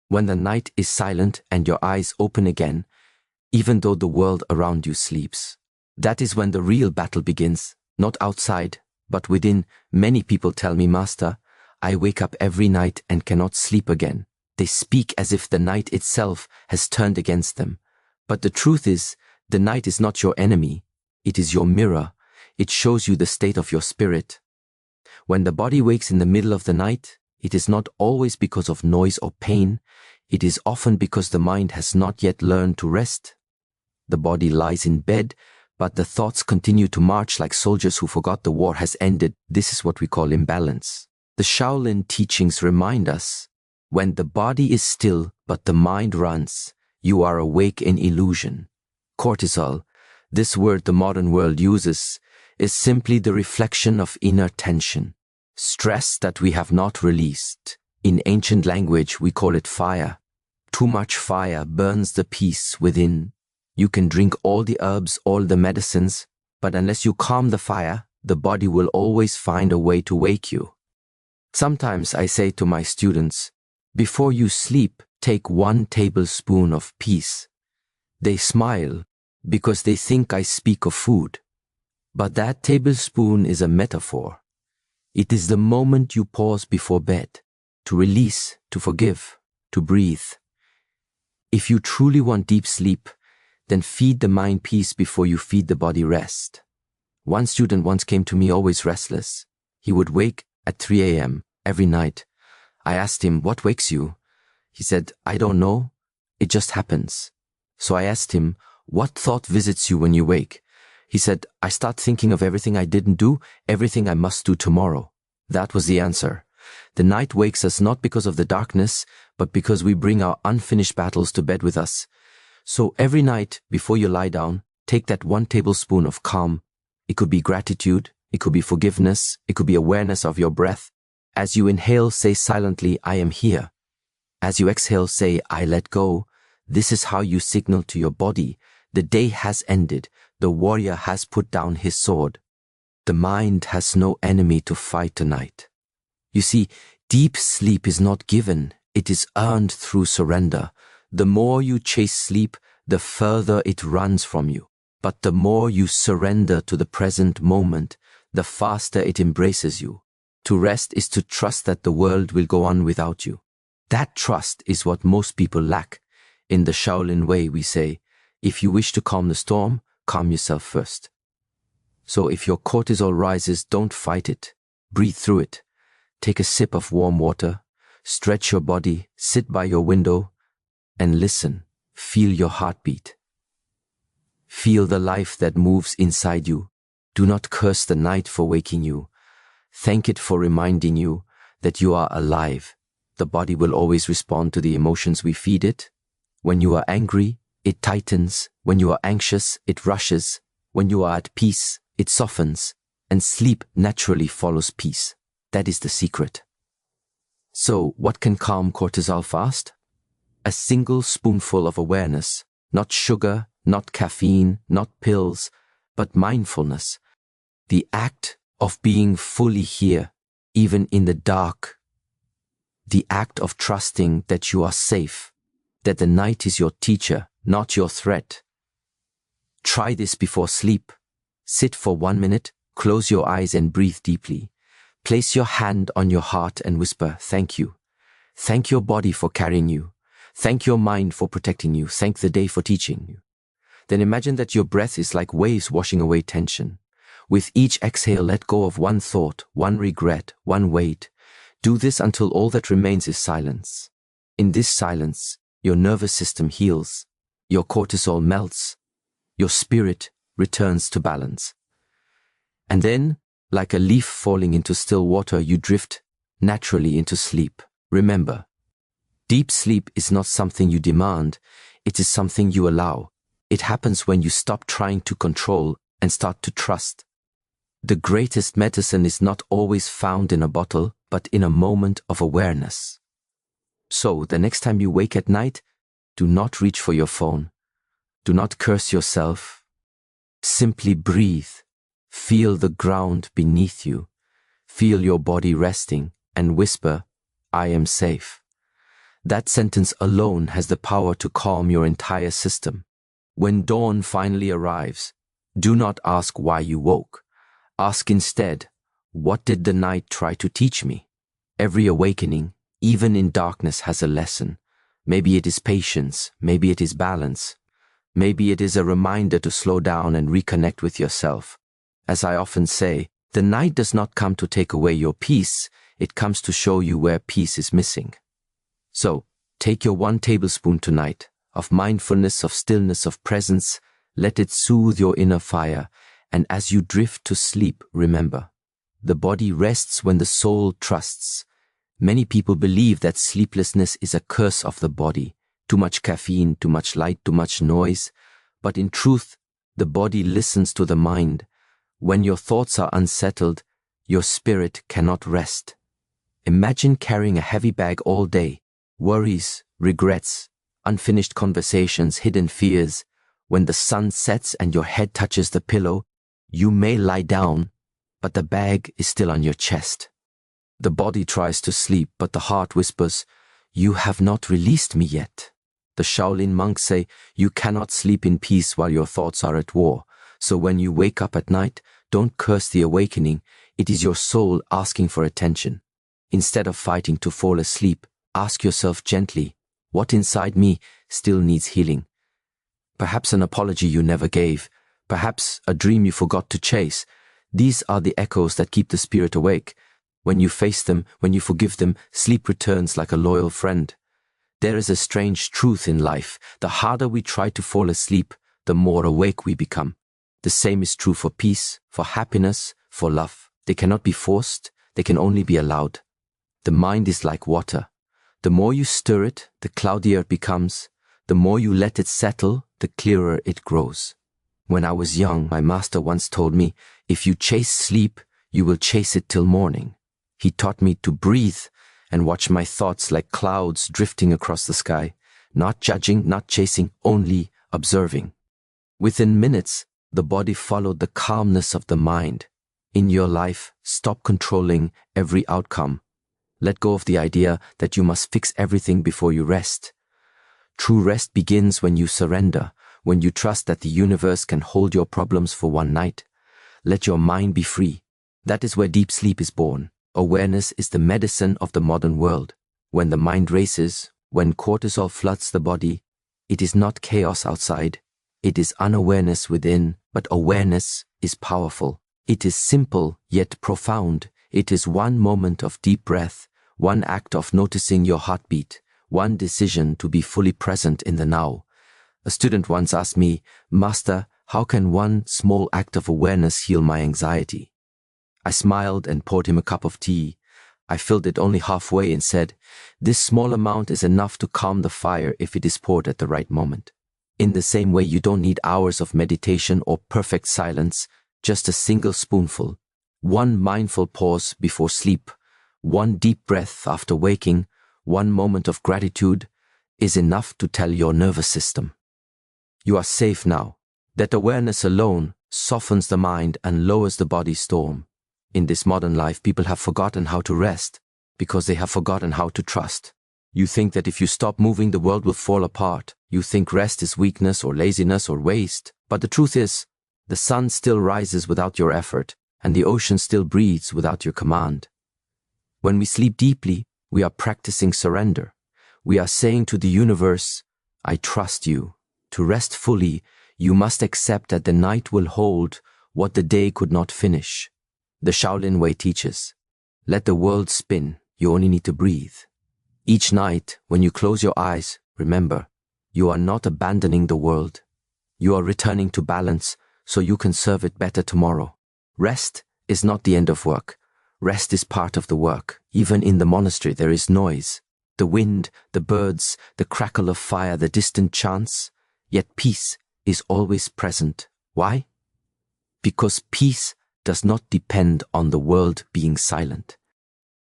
when the night is silent and your eyes open again, even though the world around you sleeps. That is when the real battle begins, not outside, but within. Many people tell me, Master, I wake up every night and cannot sleep again. They speak as if the night itself has turned against them. But the truth is, the night is not your enemy. It is your mirror. It shows you the state of your spirit. When the body wakes in the middle of the night, it is not always because of noise or pain. It is often because the mind has not yet learned to rest. The body lies in bed, but the thoughts continue to march like soldiers who forgot the war has ended. This is what we call imbalance. The Shaolin teachings remind us, when the body is still but the mind runs, you are awake in illusion. Cortisol, this word the modern world uses, is simply the reflection of inner tension, stress that we have not released. In ancient language, we call it fire. Too much fire burns the peace within. You can drink all the herbs, all the medicines, but unless you calm the fire, the body will always find a way to wake you. Sometimes I say to my students, before you sleep, take 1 tablespoon of peace. They smile because they think I speak of food. But that tablespoon is a metaphor. It is the moment you pause before bed, to release, to forgive, to breathe. If you truly want deep sleep, then feed the mind peace before you feed the body rest. One student once came to me always restless. He would wake at 3 a.m. every night. I asked him, what wakes you? He said, I don't know. It just happens. So I asked him, what thought visits you when you wake? He said, I start thinking of everything I didn't do, everything I must do tomorrow. That was the answer. The night wakes us not because of the darkness, but because we bring our unfinished battles to bed with us. So every night, before you lie down, take that 1 tablespoon of calm. It could be gratitude, it could be forgiveness, it could be awareness of your breath. As you inhale, say silently, I am here. As you exhale, say, I let go. This is how you signal to your body, the day has ended, the warrior has put down his sword. The mind has no enemy to fight tonight. You see, deep sleep is not given, it is earned through surrender. The more you chase sleep, the further it runs from you. But the more you surrender to the present moment, the faster it embraces you. To rest is to trust that the world will go on without you. That trust is what most people lack. In the Shaolin way, we say, if you wish to calm the storm, calm yourself first. So if your cortisol rises, don't fight it. Breathe through it. Take a sip of warm water, stretch your body, sit by your window, and listen. Feel your heartbeat. Feel the life that moves inside you. Do not curse the night for waking you. Thank it for reminding you that you are alive. The body will always respond to the emotions we feed it. When you are angry, it tightens. When you are anxious, it rushes. When you are at peace, it softens. And sleep naturally follows peace. That is the secret. So, what can calm cortisol fast? A single spoonful of awareness. Not sugar, not caffeine, not pills, but mindfulness. The act of being fully here, even in the dark. The act of trusting that you are safe, that the night is your teacher, not your threat. Try this before sleep. Sit for 1 minute, close your eyes and breathe deeply. Place your hand on your heart and whisper, thank you. Thank your body for carrying you. Thank your mind for protecting you. Thank the day for teaching you. Then imagine that your breath is like waves washing away tension. With each exhale, let go of one thought, one regret, one weight. Do this until all that remains is silence. In this silence, your nervous system heals, your cortisol melts, your spirit returns to balance. And then, like a leaf falling into still water, you drift naturally into sleep. Remember, deep sleep is not something you demand, it is something you allow. It happens when you stop trying to control and start to trust. The greatest medicine is not always found in a bottle, but in a moment of awareness. So, the next time you wake at night, do not reach for your phone. Do not curse yourself. Simply breathe. Feel the ground beneath you. Feel your body resting and whisper, I am safe. That sentence alone has the power to calm your entire system. When dawn finally arrives, do not ask why you woke. Ask instead, what did the night try to teach me? Every awakening, even in darkness, has a lesson. Maybe it is patience, maybe it is balance. Maybe it is a reminder to slow down and reconnect with yourself. As I often say, the night does not come to take away your peace, it comes to show you where peace is missing. So, take your 1 tablespoon tonight of mindfulness, of stillness, of presence. Let it soothe your inner fire, and as you drift to sleep, remember, the body rests when the soul trusts. Many people believe that sleeplessness is a curse of the body. Too much caffeine, too much light, too much noise. But in truth, the body listens to the mind. When your thoughts are unsettled, your spirit cannot rest. Imagine carrying a heavy bag all day. Worries, regrets, unfinished conversations, hidden fears. When the sun sets and your head touches the pillow, you may lie down, but the bag is still on your chest. The body tries to sleep, but the heart whispers, "You have not released me yet." The Shaolin monks say, you cannot sleep in peace while your thoughts are at war. So when you wake up at night, don't curse the awakening. It is your soul asking for attention. Instead of fighting to fall asleep, ask yourself gently, what inside me still needs healing? Perhaps an apology you never gave, perhaps a dream you forgot to chase. These are the echoes that keep the spirit awake. When you face them, when you forgive them, sleep returns like a loyal friend. There is a strange truth in life. The harder we try to fall asleep, the more awake we become. The same is true for peace, for happiness, for love. They cannot be forced, they can only be allowed. The mind is like water. The more you stir it, the cloudier it becomes. The more you let it settle, the clearer it grows. When I was young, my master once told me, if you chase sleep, you will chase it till morning. He taught me to breathe and watch my thoughts like clouds drifting across the sky, not judging, not chasing, only observing. Within minutes, the body followed the calmness of the mind. In your life, stop controlling every outcome. Let go of the idea that you must fix everything before you rest. True rest begins when you surrender, when you trust that the universe can hold your problems for one night. Let your mind be free. That is where deep sleep is born. Awareness is the medicine of the modern world. When the mind races, when cortisol floods the body, it is not chaos outside. It is unawareness within, but awareness is powerful. It is simple yet profound. It is one moment of deep breath, one act of noticing your heartbeat, one decision to be fully present in the now. A student once asked me, "Master, how can one small act of awareness heal my anxiety?" I smiled and poured him a cup of tea. I filled it only halfway and said, "This small amount is enough to calm the fire if it is poured at the right moment." In the same way, you don't need hours of meditation or perfect silence, just a single spoonful. One mindful pause before sleep, one deep breath after waking, one moment of gratitude is enough to tell your nervous system, you are safe now. That awareness alone softens the mind and lowers the body's storm. In this modern life, people have forgotten how to rest because they have forgotten how to trust. You think that if you stop moving, the world will fall apart. You think rest is weakness or laziness or waste. But the truth is, the sun still rises without your effort, and the ocean still breathes without your command. When we sleep deeply, we are practicing surrender. We are saying to the universe, I trust you. To rest fully, you must accept that the night will hold what the day could not finish. The Shaolin way teaches, let the world spin, you only need to breathe. Each night, when you close your eyes, remember, you are not abandoning the world. You are returning to balance so you can serve it better tomorrow. Rest is not the end of work. Rest is part of the work. Even in the monastery, there is noise. The wind, the birds, the crackle of fire, the distant chants. Yet peace is always present. Why? Because peace does not depend on the world being silent.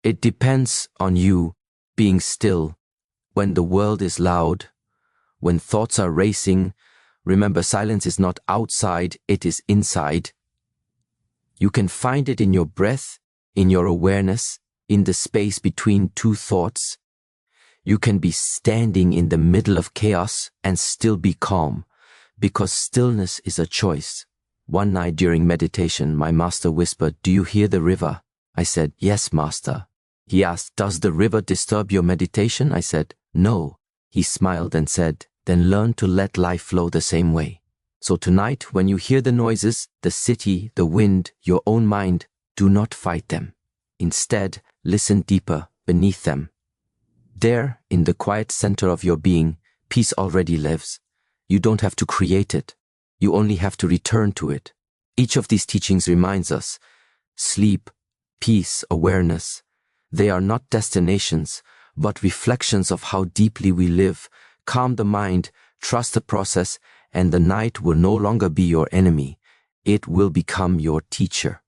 It depends on you being still. When the world is loud, when thoughts are racing, remember, silence is not outside, it is inside. You can find it in your breath, in your awareness, in the space between two thoughts. You can be standing in the middle of chaos and still be calm, because stillness is a choice. One night during meditation, my master whispered, "Do you hear the river?" I said, "Yes, master." He asked, "Does the river disturb your meditation?" I said, "No." He smiled and said, "Then learn to let life flow the same way." So tonight, when you hear the noises, the city, the wind, your own mind, do not fight them. Instead, listen deeper beneath them. There, in the quiet center of your being, peace already lives. You don't have to create it. You only have to return to it. Each of these teachings reminds us, sleep, peace, awareness, they are not destinations, but reflections of how deeply we live. Calm the mind, trust the process, and the night will no longer be your enemy. It will become your teacher.